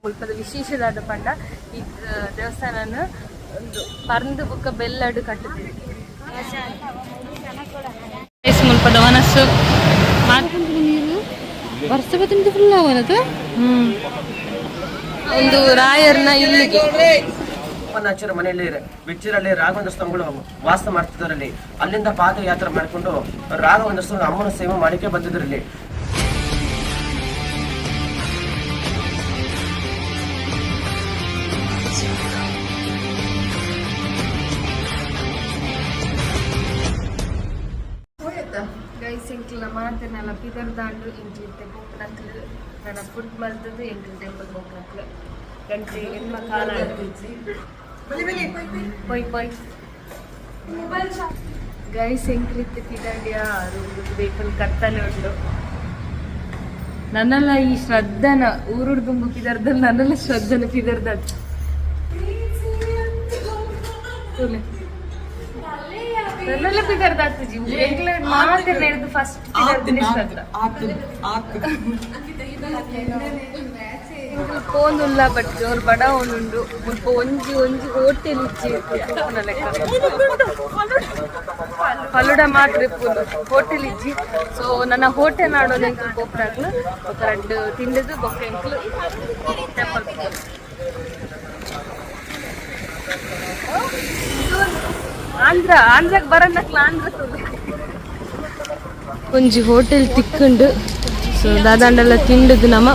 ಮುಲ್ಪದ ವಿಶೇಷವಾದ ಪಂಡ ಈ ದೇವಸ್ಥಾನನ ಒಂದು ಪರಂದು ಬುಕ್ಕ ಬೆಲ್ಲಡು ಕಟ್ಟುತ್ತೀವಿ. ಮುಲ್ಪದ ಮನಸ್ಸು ವರ್ಷ ಬತ್ತಿಂದು ಫುಲ್ ಅವನದು ಒಂದು ರಾಯರ್ನ ಇಲ್ಲಿಗೆ ಅಪ್ಪನಾಚರ ಮನೆಯಲ್ಲಿ ಬಿಚ್ಚಿರಲ್ಲಿ ರಾಘವೇಂದ್ರ ಸ್ವಾಮಿಗಳು ವಾಸ ಮಾಡ್ತಿದ್ದರಲ್ಲಿ ಅಲ್ಲಿಂದ ಪಾದಯಾತ್ರೆ ಮಾಡಿಕೊಂಡು ರಾಘವೇಂದ್ರ ಸ್ವಾಮಿ ಅಮ್ಮನ ಸೇವೆ ಮಾಡಿಕೆ ಬಂದಿದ್ರಲ್ಲಿ. ಗೈಸ್ ಎಂಕ್ಲ ಮಾತನೆಲ್ಲ ಪಿದರ್ದಾಂಡು ಎಂಕ್ಲಿತ್ತೆ ಬೊಕ್ಕನಕ್ಲು ನನ್ನ ಫುಡ್ ಮಲ್ತದ್ದು ಎಂಕ್ಲು ಟೆಂಪಲ್ ಬೊಕ್ಕನಕ್ಲು ಗಂಟೆ ಎನ್ಮ ಕಾಲ ಪೊಯ್ ಪೊಯ್ ಗೈಸ್ ಎಂಕ್ಲಿತ್ತೆ ಪಿದಾಂಡಿಯ ಬೇಕಲ್ ಕತ್ತಲೆ ಉಂಟು. ನನ್ನೆಲ್ಲ ಈ ಶ್ರದ್ಧನ ಊರುಡ್ ದುಂಬು ಪಿದರ್ದಲ್ಲಿ ನನ್ನೆಲ್ಲ ಶ್ರದ್ಧನ ಪಿದರ್ದ ನನ್ನೆಲ್ಲ ಪಿದರ್ದ ಆಗ್ತಜಿ ಮಾತ್ರ ನಡೆದು ಫಸ್ಟ್ ಪಿದರ್ದನೆ ಶ್ರದ್ಧ ಪೋನುಲ್ಲ ಬಟ್ ಅವ್ರು ಬಡ ಅವನುಂಡು ಮುಲ್ಪ ಒಂಜಿ ಒಂಜಿ ಹೋಟೆಲ್ ಇಚ್ಚಿ ಫಲುಡ ಮಾತ್ರ ಇಪ್ಪುಂಡು ಹೋಟೆಲ್ ಇಜ್ಜಿ. ಸೊ ನನ್ನ ಹೋಟೆಲ್ ಆಡೋದು ಎಂಕಲ್ ಬೋಪ್ರಾಗ್ಲು ఒక రెండు ತಿಂಡಿದು ಬೊಕ್ಕ ಎಂಕಲ್ ಟೆಂಪಲ್ ಆಂಧ್ರಾಗ ಬರನ್ನಕ್ಲ ಆಂಧ್ರ ಒಂಜಿ ಹೋಟೆಲ್ ತಿಕ್ಕಂಡು. ಸೊ ದಾದಾಂಡೆಲ್ಲ ತಿಂಡದು ನಮ್ಮ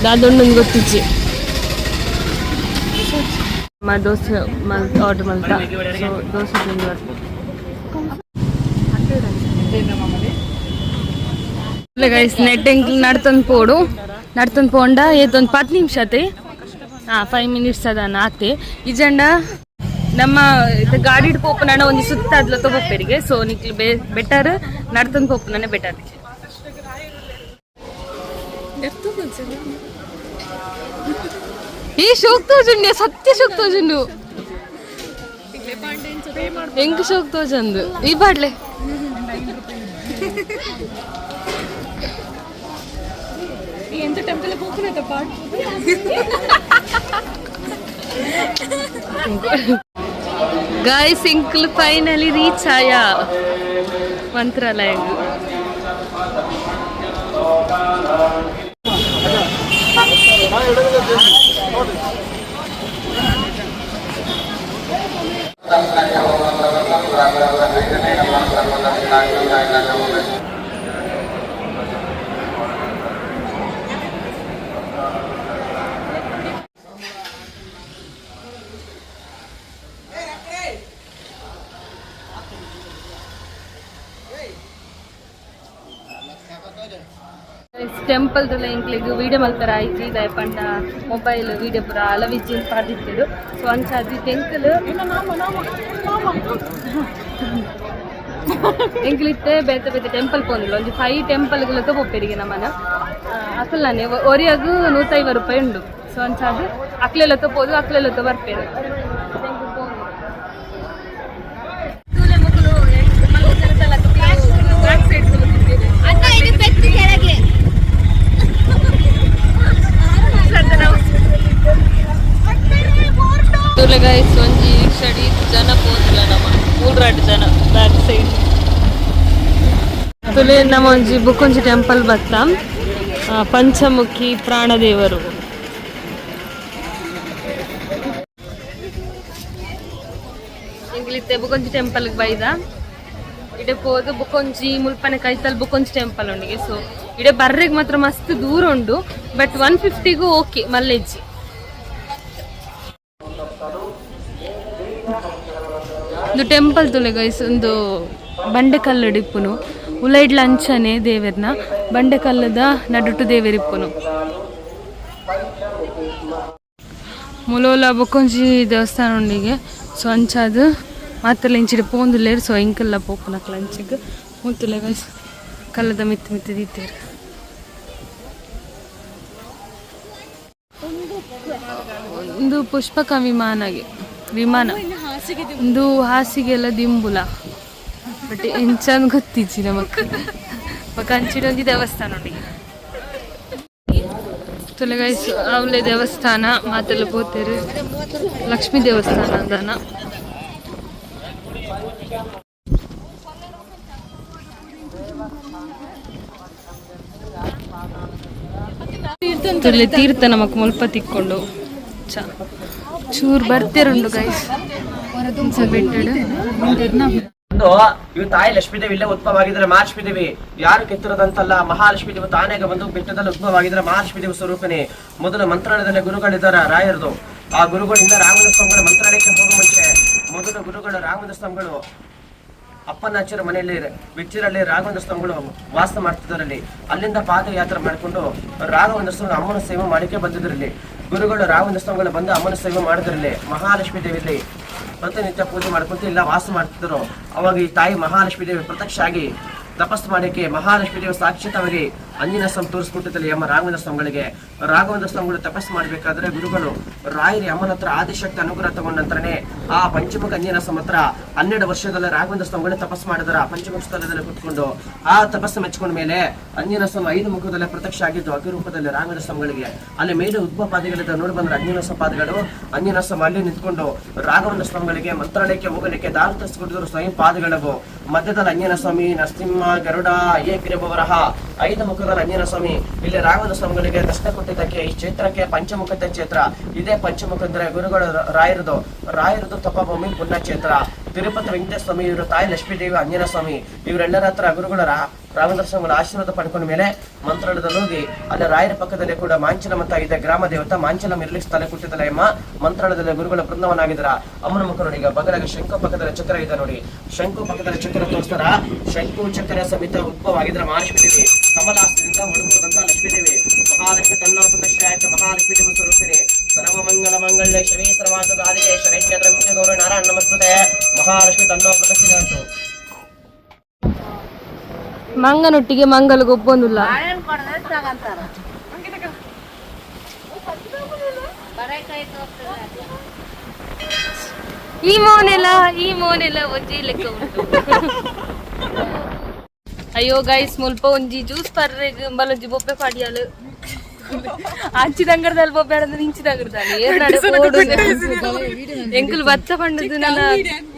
ದಾದೊಂದು ಗೊತ್ತಿಜ್ಜಿ ದೋಸೆ ಆರ್ಡರ್ ಮಲ್ತ. ಸೊ ದೋಸೆ ತಿಂದು ಗೈಸ್ ನೆಟ್ ಎಂಕ್ಲು ನಡ್ತಂದು ಪೋಡು ನಡ್ತಂದು ಪೋಂಡ ಏತೊಂದು 10 ನಿಮಿಷ ಆತೆ 5 ಮಿನಿಟ್ಸ್ ಅದಾನ ಆತೆ ಇಜಂಡ ನಮ್ಮ ಗಾಡಿ ಪೋಪನ ಒಂದು ಸುತ್ತ ಅದ್ಲ ತಗೋಪೇರಿಗೆ. ಸೊ ನಿಕ್ಲು ಬೆಟರ್ ನಡ್ತಂದು ಪೋಪನೇ ಬೆಟರ್. ಈ ಶೋಕ್ ತೋಜುಂಡು ಸತ್ಯ ಶೋಕ್ ತೋಜುಂಡು ಎಂಕ್ ಶೋಕ್ ತೋಜಂದು ಈ ಬಾಡ್ಲೆ ಎಂತ ಟೆಂಪಲ್ ಗಾಯ್ಸ್ ಎಂಕ್ಲು ಫೈನಲಿ ರೀಚ್ ಆಯ ಮಂತ್ರಾಲಯ. ಟೆಂಪಲ್ ಎಂಕ್ಲಿಗೆ ವಿಡಿಯೋ ಮಲ್ಪರ ಆಯ್ತು ದಯಪಂಡ ಮೊಬೈಲ್ ವಿಡಿಯೋ ಪೂರ ಅಲವಿಜ್ಜಿ ಪಾದಿತ್ತಿಡು. ಸೊ ಅಂಚಾದಿ ತೆಂಕಲ್ ಎಂಕ್ಲಿತ್ತೆ ಬೇತೆ ಬೇತೆ ಟೆಂಪಲ್ ಪೋಂದಿಲ್ಲ ಒಂದು 5 ಟೆಂಪಲ್ಗಳ ತಗೋಪೇರಿಗೆ ನಮ್ಮನ ಅಕಲ್ಲಾನೆ ಒರಿಯಾಗು 150 ರೂಪಾಯಿ ಉಂಡು. ಸೊ ಅಂಚಾದು ಅಕ್ಲೆಲ್ಲ ತಗೋದು ಅಕ್ಲೆಲ್ಲ ಬರ್ಪೇರು. ಗೈಸ್ ಒಂಜಿ ರಿಕ್ಷಾಡಿ ಜನ ಪೋದಿಲ್ಲ ನಮ್ಮ ಊರಾಡ್ ಜನ ಬ್ಯಾಕ್ ಸೈಡ್ ತುಲೆ ನಮ್ಮ ಒಂಜಿ ಬುಕ್ಕೊಂಜಿ ಟೆಂಪಲ್ ಬತ್ತ ಪಂಚಮುಖಿ ಪ್ರಾಣದೇವರು. ಇಂಗ್ಲಿತ್ತೆ ಬುಕ್ಕೊಂಜಿ ಟೆಂಪಲ್ಗೆ ಬೈದ ಇಡೆ ಪೋದು ಬುಕ್ಕೊಂಜಿ ಮುಲ್ಪನೆ ಕೈತಲ್ ಬುಕ್ಕೊಂಜಿ ಟೆಂಪಲ್ ಉಂಡಿಗೆ. ಸೊ ಇಡೆ ಬರ್ರೆಗ್ ಮಾತ್ರ ಮಸ್ತ್ ದೂರ ಉಂಡು ಬಟ್ 150ಗೂ ಓಕೆ ಮಲ್ಲೆಜ್ಜಿ. ಒಂದು ಟೆಂಪಲ್ ತುಲೆ ಗೈಸ್ ಒಂದು ಬಂಡೆಕಲ್ಲು ಡಿಪ್ಪುನು ಉಲೈಡ್ಲ ಅಂಚನೆ ದೇವರ್ನ ಬಂಡೆಕಲ್ಲದ ನಡುಟು ದೇವರಿಪ್ಪುನು ಮುಲೋಲ ಬೊಕ್ಕೊಂಜಿ ದೇವಸ್ಥಾನ ಉಂಡಿಗೆ. ಸೊ ಅಂಚಾದು ಮಾತೆಲ್ಲ ಇಂಚಿಡೆ ಪೋಂದುಲ್ಲೇರು. ಸೊ ಇಂಕಲ್ಲ ಪೋಪುನಕ್ಲ ಅಂಚಿಗೆ ಮುತ್ತುಲೆ ಗೈಸ್ ಕಲ್ಲದ ಮಿತ್ತು ಮಿತ್ತು ದೀತೇರು. ಒಂದು ಪುಷ್ಪಕ ವಿಮಾನ ಒಂದು ಹಾಸಿಗೆಲ್ಲ ದಿಂಬುಲ ಬಟ್ ಎಂಚಂದು ಗೊತ್ತಿಜ್ಜಿ ನಮಕ್ ಅಂಚಿಡೊಂದು ದೇವಸ್ಥಾನ ಉಂಡಿ. ತುಲೆ ಗೈಸ್ ಅವಳೆ ದೇವಸ್ಥಾನ ಮಾತೆಲ್ಲ ಪೋತೇರು ಲಕ್ಷ್ಮೀ ದೇವಸ್ಥಾನ ಅಂದಾನ ತುಲೆ ತೀರ್ಥ ನಮಕ್ ಮುಲ್ಪ ತಿಕ್ಕೊಂಡು ಚೂರ್ ಬರ್ತಿರುಂಡು ಗೈಸ್ ಒಂದು ಇವು ತಾಯಿ ಲಕ್ಷ್ಮೀ ದೇವಿ ಇಲ್ಲೇ ಉದ್ಭವ ಆಗಿದ್ರೆ ಮಹಾಲಕ್ಷ್ಮೀ ದೇವಿ ಯಾರು ಕೆತ್ತಿರೋದಂತಲ್ಲ, ಮಹಾಲಕ್ಷ್ಮೀ ದೇವಿ ತಾನೇಗ ಬಂದು ಬೆಟ್ಟದಲ್ಲಿ ಉದ್ಭವ ಆಗಿದ್ರೆ ಮಹಾಲಕ್ಷ್ಮೀ ದೇವಿ ಸ್ವರೂಪನೇ. ಮೊದಲು ಮಂತ್ರಾಲಯದಲ್ಲಿ ಗುರುಗಳಿದ್ದಾರೆ ರಾಯರದು. ಆ ಗುರುಗಳಿಂದ ರಾಘವೇಂದ್ರ ಸ್ವಾಮಿಗಳು ಮಂತ್ರಾಲಯಕ್ಕೆ ಹೋಗುವ ಮುಂಚೆ ಮೊದಲು ಗುರುಗಳು ರಾಘವೇಂದ್ರ ಸ್ವಾಮಿಗಳು ಅಪ್ಪನಾಚರ ಮನೆಯಲ್ಲಿ ಬಿಚ್ಚಿರಲ್ಲಿ ರಾಘವೇಂದ್ರ ಸ್ವಾಮಿಗಳು ವಾಸ ಮಾಡ್ತಿದ್ದರಲ್ಲಿ. ಅಲ್ಲಿಂದ ಪಾದಯಾತ್ರೆ ಮಾಡಿಕೊಂಡು ರಾಘವೇಂದ್ರ ಸ್ವಾಮಿ ಅಮ್ಮನ ಸೇವೆ ಮಾಡಿಕೆ ಬಂದಿದ್ರಲ್ಲಿ. ಗುರುಗಳು ರಾಘವೇಂದ್ರ ಸ್ವಾಮಿಗಳು ಬಂದು ಅಮ್ಮನ ಸೇವೆ ಮಾಡಿದ್ರಲ್ಲಿ. ಮಹಾಲಕ್ಷ್ಮೀ ದೇವಿಯಲ್ಲಿ ಪ್ರತಿನಿತ್ಯ ಪೂಜೆ ಮಾಡ್ಕೊಂತ ಇಲ್ಲ ವಾಸ ಮಾಡ್ತಿದ್ರು. ಅವಾಗ ಈ ತಾಯಿ ಮಹಾಲಕ್ಷ್ಮೀ ದೇವಿ ಪ್ರತ್ಯಕ್ಷ ಆಗಿ ತಪಸ್ಸು ಮಾಡಕ್ಕೆ ಮಹಾಲಕ್ಷ್ಮೀ ದೇವಿ ಸಾಕ್ಷಾತ್ತಾಗಿ ಅಂಜಿನ ಸ್ವಾಮಿ ತೋರಿಸ್ಕೊಟ್ಟಿದ್ದಲ್ಲಿ ಅಮ್ಮ ರಾಘವೇಂದ್ರ ಸ್ವಾಮಿಗಳಿಗೆ. ರಾಘವೇಂದ್ರ ಸ್ವಾಮಿಗಳು ತಪಸ್ಸು ಮಾಡ್ಬೇಕಾದ್ರೆ ಗುರುಗಳು ರಾಯರಿ ಅಮ್ಮನ ಹತ್ರ ಆದಿಶಕ್ತಿ ಅನುಗ್ರಹ ತಗೊಂಡ ನಂತರನೇ ಆ ಪಂಚಮುಖ ಅಂಜನ ಸ್ವಾಮಿ ಹತ್ರ 12 ವರ್ಷದಲ್ಲಿ ರಾಘವೇಂದ್ರ ಸ್ವಾಮಿಗಳು ತಪಸ್ಸು ಮಾಡಿದಾರ. ಪಂಚಮುಖ ಸ್ಥಳದಲ್ಲಿ ಕುತ್ಕೊಂಡು ಆ ತಪಸ್ಸು ಮೆಚ್ಕೊಂಡ ಮೇಲೆ ಅಂಜನ ಸ್ವಾಮಿ 5 ಮುಖದಲ್ಲೇ ಪ್ರತ್ಯಕ್ಷ ಆಗಿದ್ದು ಅಗ್ನಿರೂಪದಲ್ಲಿ ರಾಘವೇಂದ್ರ ಸ್ವಾಮಿಗಳಿಗೆ. ಅಲ್ಲಿ ಮೇಲೆ ಉದ್ಭವ ಪಾದಗಳಿಂದ ನೋಡಿ ಬಂದ್ರೆ ಅಂಜನ ಸ್ವಾಮಿ ಪಾದಗಳು. ಅಂಜನ ಸ್ವಾಮಿ ಅಲ್ಲಿ ನಿಂತ್ಕೊಂಡು ರಾಘವೇಂದ್ರ ಸ್ವಾಮಿಗಳಿಗೆ ಮಂತ್ರಾಲಯಕ್ಕೆ ಹೋಗಲಿಕ್ಕೆ ದಾರಿ ತರಿಸಿಕೊಟ್ಟಿದ್ರು ಸ್ವಯಂ ಪಾದಗಳಿಗೂ. ಮಧ್ಯದಲ್ಲಿ ಅಂಜನ ಸ್ವಾಮಿ, ನರಸಿಂಹ, ಗರುಡ, ಏಕರಿಬವರಹ 5 ಮುಖದ ಅಂಜನ ಸ್ವಾಮಿ. ಇಲ್ಲಿ ರಾಘವೇಂದ್ರ ಸ್ವಾಮಿಗಳಿಗೆ ದರ್ಶನ ಕೊಟ್ಟಿದ್ದಕ್ಕೆ ಈ ಕ್ಷೇತ್ರಕ್ಕೆ ಪಂಚಮುಖದ ಕ್ಷೇತ್ರ. ಇದೇ ಪಂಚಮುಖ ಅಂದ್ರೆ ಗುರುಗಳು ರಾಯರದು ತಪಭೂಮಿ ಪುಣ್ಯಕ್ಷೇತ್ರ. ತಿರುಪತಿ ವೆಂಕಟೇಶ್ವರ ಸ್ವಾಮಿ, ಇವರು ತಾಯಿ ಲಕ್ಷ್ಮೀ ದೇವಿ, ಅಂಜನ ಸ್ವಾಮಿ, ಇವರೆಲ್ಲರ ಹತ್ರ ಗುರುಗಳ ರಾಘವೇಂದ್ರ ಸ್ವಾಮಿಗಳ ಆಶೀರ್ವಾದ ಪಡ್ಕೊಂಡ ಮೇಲೆ ಮಂತ್ರಾಲಯದಲ್ಲಿ ಹೋಗಿ ಅಲ್ಲಿ ರಾಯರ ಪಕ್ಕದಲ್ಲಿ ಕೂಡ ಮಾಂಚಲಂ ಅಂತ ಇದೆ ಗ್ರಾಮ ದೇವತ. ಮಾಂಚಲಂ ಇರ್ಲಿಕ್ಕೆ ಸ್ಥಳ ಕೊಟ್ಟಿದ್ದಲ್ಲ ಅಮ್ಮ. ಮಂತ್ರಾಲಯದಲ್ಲಿ ಗುರುಗಳ ಬೃಂದವನಾಗಿದ್ರ. ಅಮ್ಮನ ಮುಖ ನೋಡಿ, ಈಗ ಬಗಲಾಗ ಶಂಕು ಪಕ್ಕದಲ್ಲಿ ಚಕ್ರ ಇದೆ ನೋಡಿ. ಶಂಕು ಪಕ್ಕದಲ್ಲಿ ಚಕ್ರ ತೋರಿಸ್ತಾರ. ಶಂಕು ಚಕ್ರ ಸಮೇತ ಉದ್ಭವ ಆಗಿದ್ರೆ ಮಹಾಲಕ್ಷ್ಮೀ ದೇವಿ. ಕಮಲಾಸ್ತ್ರದಿಂದ ಹೊರಬರುದಂತ ಲಕ್ಷ್ಮೀ ದೇವಿ. ಮಹಾಲಕ್ಷ್ಮಿ ತನ್ನ ಪ್ರದಕ್ಷಿಣೆ ಆಯ್ತು. ಮಹಾಲಕ್ಷ್ಮೀ ದೇವಿ ಸ್ವರೂಪಿಣಿ. ಸರ್ವ ಮಂಗಲ ಮಂಗಲ್ಯ ಶ್ರೀ ಸರ್ವಾರ್ಥ ಆದಿಗೆ ಶರಣ್ಯ ದ್ರವ್ಯ ಗೌರವ ನಾರಾಯಣ ನಮಸ್ತುತೆ. ಮಹಾಲಕ್ಷ್ಮಿ ತನ್ನ ಪ್ರದಕ್ಷಿಣೆ ಆಯ್ತು. ಮಂಗನೊಟ್ಟಿಗೆ ಮಂಗಲ್ಗೆ ಒಪ್ಪೊಂದಿಲ್ಲ. ಈ ಮೋನೆಲ್ಲ ಒಜ್ಜಿ ಲೆಕ್ಕ ಉಂಟು. ಅಯ್ಯೋ ಗೈಸ್ ಮುಲ್ಪ ಒಂಜಿ ಜ್ಯೂಸ್ ಪರ್ರೆಗ್ ಬಲೊಂಜಿ ಬೊಬ್ಬೆ ಪಾಡಿಯಾಲು ಅಂಚಿದಂಗಡದಲ್ಲಿ ಬೊಬ್ಬೆ ಆಡಂದ್ರೆ ಇಂಚಿದಂಗಡದಲ್ಲಿ ಎಂಕುಲು ಬಚ್ಚ ಪಂಡದು ನನ್ನ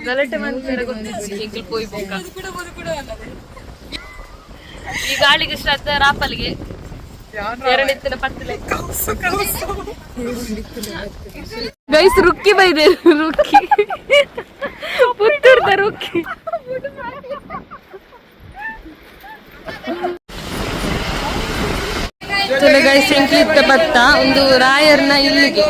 ಗಲಾಟೆ ಮಾಡ್ತಾರೆ ಗೊತ್ತಿತ್ತು. ಎಂಕುಲು ಪೋಯ್ ಬೊಕ್ಕ ಈ ಗಾಳಿಗೆ ಶ್ರದ್ಧಾ ರಾಪಲ್ಗೆ ಎರಡೆತ್ತಿನ ಪತ್ತಲೆ ಗೈಸ್ ರುಕ್ಕಿ ಬೈದೆ. ರುಕ್ಕಿ ಪುತ್ತೂರ್ದ ರುಕ್ಕಿ. ಗೈಸ್ ಎಂಕ್ಲಿತ್ತ ಪತ್ತ ಒಂದು ರಾಯರ್ನ ಇಲ್ಲಿಗೆ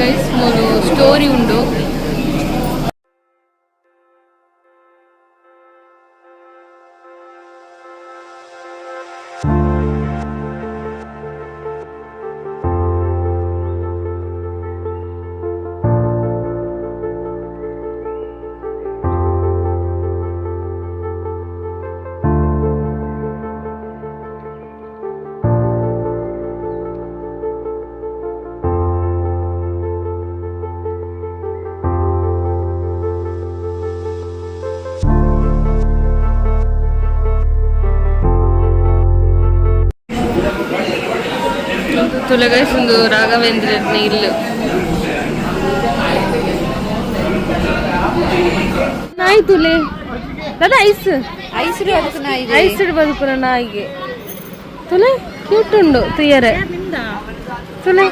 ಗೈಸ್ ಮೂರು ಸ್ಟೋರಿ ಉಂಡು. ತುಲಗೈಸ್ ಒಂದು ರಾಘವೇಂದ್ರನ ಇಲ್ಲು ನಾಯಿ ತುಲೆ ದಾದಾ ಐಸ್ ಬದುಕುನ ನಾಯಿಗೆ ತುಲೆ ಕ್ಯೂಟ್ ಉಂಡು ತುಯ್ಯರೆ ತುಲೆ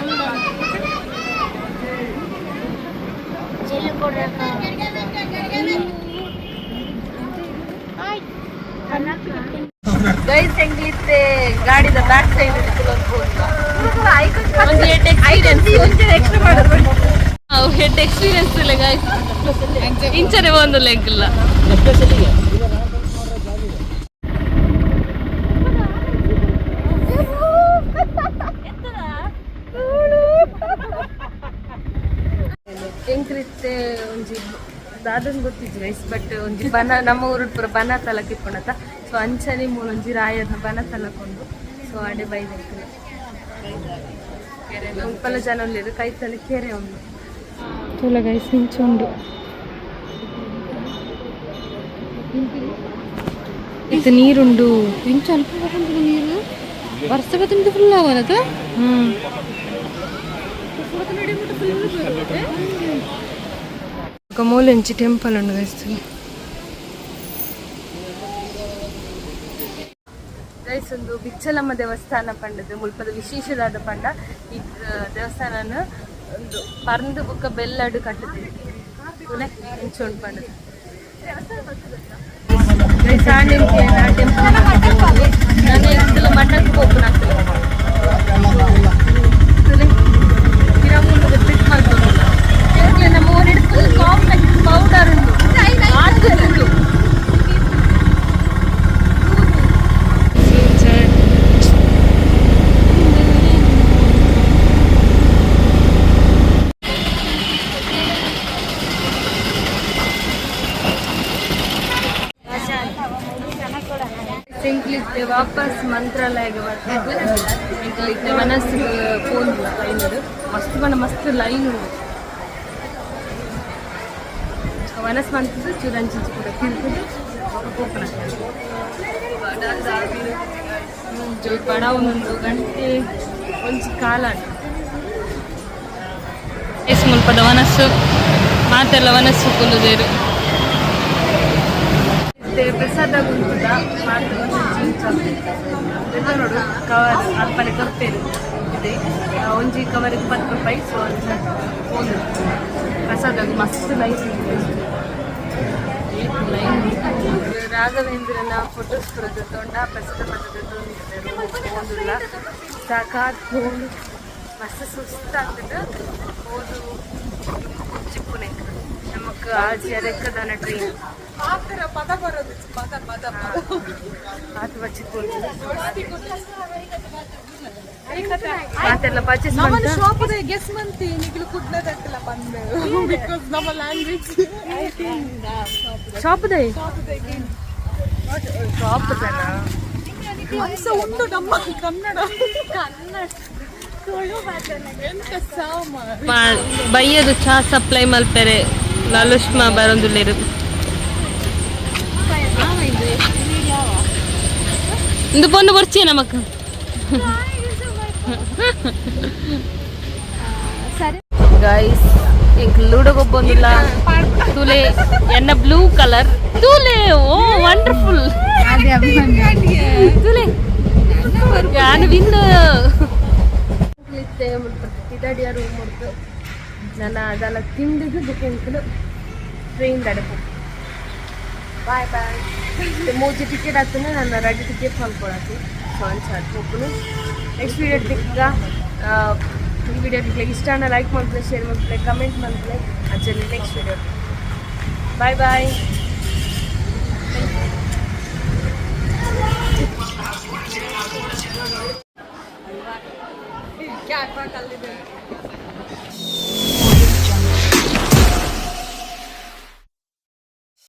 ಗೈಸ್ ಹೆಂಗಿತ್ತೆ ಗಾಡಿದ ಬ್ಯಾಕ್ ಸೈಡ್ ಹೆಡ್ ಎಕ್ಸ್ಪೀರಿಯನ್ಸ್ ಇಲ್ಲ ಗೈಸ್. ಇಂಚನೆ ಒಂದು ಲೆಗ್ ಇಲ್ಲ. ಎಂಕ್ರಿತ್ತೆ ಒಂಜಿ ದಾದನ್ ಗೊತ್ತಿದ್ದು ಗೈಸ್. ಬಟ್ ಒಂಜಿ ಬನ ನಮ್ಮ ಊರು ಪೂರ ಬನ ತಲಕ್ ಇಪ್ಪಣತ. ಸೊ ಅಂಚನೆ ಮೂಲೊಂಜಿ ರಾಯರ್ನ ಬನ ತಲಕೊಂಡು ಸೊ ಅಡೆ ಬೈದ ಉಪ್ಪಲ ಜನ ಉಳ್ಳೇದು ಕೈತಲ್ಲಿ ಕೆರೆ ಉಂಡು ತುಲ ಗೈಸ್ ಇಂಚುಂಡು ಇದು ನೀರುಂಡು ಇಂಚ ಅಲ್ಪ ಹೋಗುಂಟು ನೀರು ವರ್ಷ ಬತ್ತಿನ ಫುಲ್ ಆಗೋದು ఒక మూలంచి టెంపుల్ ఉండు వేస్తుంది ಗೈಸ್ ಒಂದು ಬಿಚ್ಚಲಮ್ಮ ದೇವಸ್ಥಾನ ಪಂಡದು ಮುಲ್ಪದ ವಿಶೇಷವಾದ ಪಂಡ ಈ ದೇವಸ್ಥಾನನ ಒಂದು ಪರಂದು ಬುಕ್ಕ ಬೆಲ್ಲಡು ಕಟ್ಟುತ್ತೆ ಇಂಚೊಂಡು ಪಂಡದು ಗೈಸ್ ಆಂಡಿಂಗೆ ನಾ ಟೆಂಪಲ್ ನಾನು ಇದೆಲ್ಲ ಮಠಕ್ಕೆ ಹೋಗ್ತೀನಿ ಕಿರಮೂಲದ ಟ್ರಿಪ್ ಮಾಡ್ಕೊಂಡು ನಮ್ಮ ಊರಿನ ಫುಲ್ ಕಾಂಪ್ಲೆಕ್ಸ್ ಪೌಡರ್ ಉಂಟು ಆಟದುಂಟು ಸಿಂಕ್ಲಿತ್ತೆ ವಾಪಸ್ ಮಂತ್ರಾಲಯಗೆ ಬರ್ತದೆ ಸಿಂಕ್ಲಿತ್ತೆ ಮನಸ್ಸಿಗೆ ಫೋನ್ ಲೈನ್ ಮಸ್ತ್ ಬಣ್ಣ ಮಸ್ತ್ ಲೈನ್ ಉಂಟು ಮನಸ್ಸು ಮಂತದ್ದು ಚೂರಂಚಿಂಚು ಕೂಡ ತಿಂತದ್ದು ಓಪನ್ ಆಗ್ತದೆ ಬಡ ಒಂದೊಂದು ಗಂಟೆ ಒಂಚಿ ಕಾಲ ಎಷ್ಟು ಮುಲ್ಪದ ಮನಸ್ಸು ಮಾತೆಲ್ಲ ಮನಸ್ಸು ಕುಲ್ಲುದೇರು ಪ್ರಸಾದ ಗುಂಪುದ ನೋಡು ಕವರ್ ಅಲ್ಪನೆ ಕಪ್ಪೇರು ಇದೆ ಒಂಜಿ ಕವರಿಗೆ 10 ರೂಪಾಯಿ ಸೊ ಒಂದು ಪ್ರಸಾದ ಮಸ್ತ್ ಲೈನ್ ರಾಘವೇಂದ್ರನ ಫೋಟೋಸ್ ತೊಂಡ ಪ್ರಸಾದ ಓದುಲ್ಲ ಸಾಕಾದ ಹೋಗಿ ಮಸ್ತ್ ಸುಸ್ತಾಗ್ತದೆ ಓದು ಚಿಪ್ಪುನೆ ನಮಕ್ ಆಚೆ ರೆಕ್ಕದಾನ ಟ್ರೈನ್ ಮಾತೆಲ್ಲ ಪರ್ಚೇಸ್ ಗೆಸ್ ಮಂತಿ ನಿಖಿಲು ಕುಡ್ಲದಕ್ಕೆಲ್ಲ ಬಂದು ಬಿಕಾಸ್ ನಮ್ಮ ಲ್ಯಾಂಗ್ವೇಜ್ ಶಾಪ್ದೇ ಶಾಪ್ದನ ಅಂಶ ಉಂಟು ನಮ್ಮ ಕನ್ನಡ ಎಂತ ಸಾಮಾನು ಬೈಯದು ಚಾ ಸಪ್ಲೈ ಮಲ್ಪೆರೆ ಲಾಲುಷ್ಮ ಬರೊಂದುಲ್ಲೆರು ಇಂದು ಪೊಂದು ಬರ್ಚಿ ನಮಕ್ ಗೈಸ್ ಇಂಕ್ ಲೂಡೋ ಗೊಬ್ಬೊಂದಿಲ್ಲ ತುಲೆ ಎನ್ನ ಬ್ಲೂ ಕಲರ್ ತುಲೆ ಓ ವಂಡರ್ಫುಲ್ ತುಲೆ ಯಾನು ವಿನ್ ಇದಡಿಯ ರೂಮ್ ಉಂಟು ನನ್ನ ಅದೆಲ್ಲ ತಿಂಡಿದ್ದು ಬುಕ್ಕಿಂಗ್ಲು ಟ್ರೈನ್ ದಡಪು ಬಾಯ್ ಬಾಯ್ ಮೂಜಿ ಟಿಕೆಟ್ ಆಗ್ತಾನೆ ನನ್ನ ರೆಡಿ ಟಿಕೆಟ್ ಹೊಂದ್ಕೊಳತ್ತಿ ಸೊ ಅನ್ಸಾಟ್ ಹೋಗ್ನು ನೆಕ್ಸ್ಟ್ ವೀಡಿಯೋ ದಿಕ್ಕ ಈ ವಿಡಿಯೋ ಇಷ್ಟ ಲೈಕ್ ಮಾಡ್ತಾರೆ ಶೇರ್ ಮಾಡ್ತಾರೆ ಕಮೆಂಟ್ ಮಾಡ್ತಾರೆ ಅಂಚಲ್ಲಿ ನೆಕ್ಸ್ಟ್ ವಿಡಿಯೋ ಬಾಯ್ ಬಾಯ್ ಕ್ಯಾಟ್ ಕಲ್ಲಿದೆ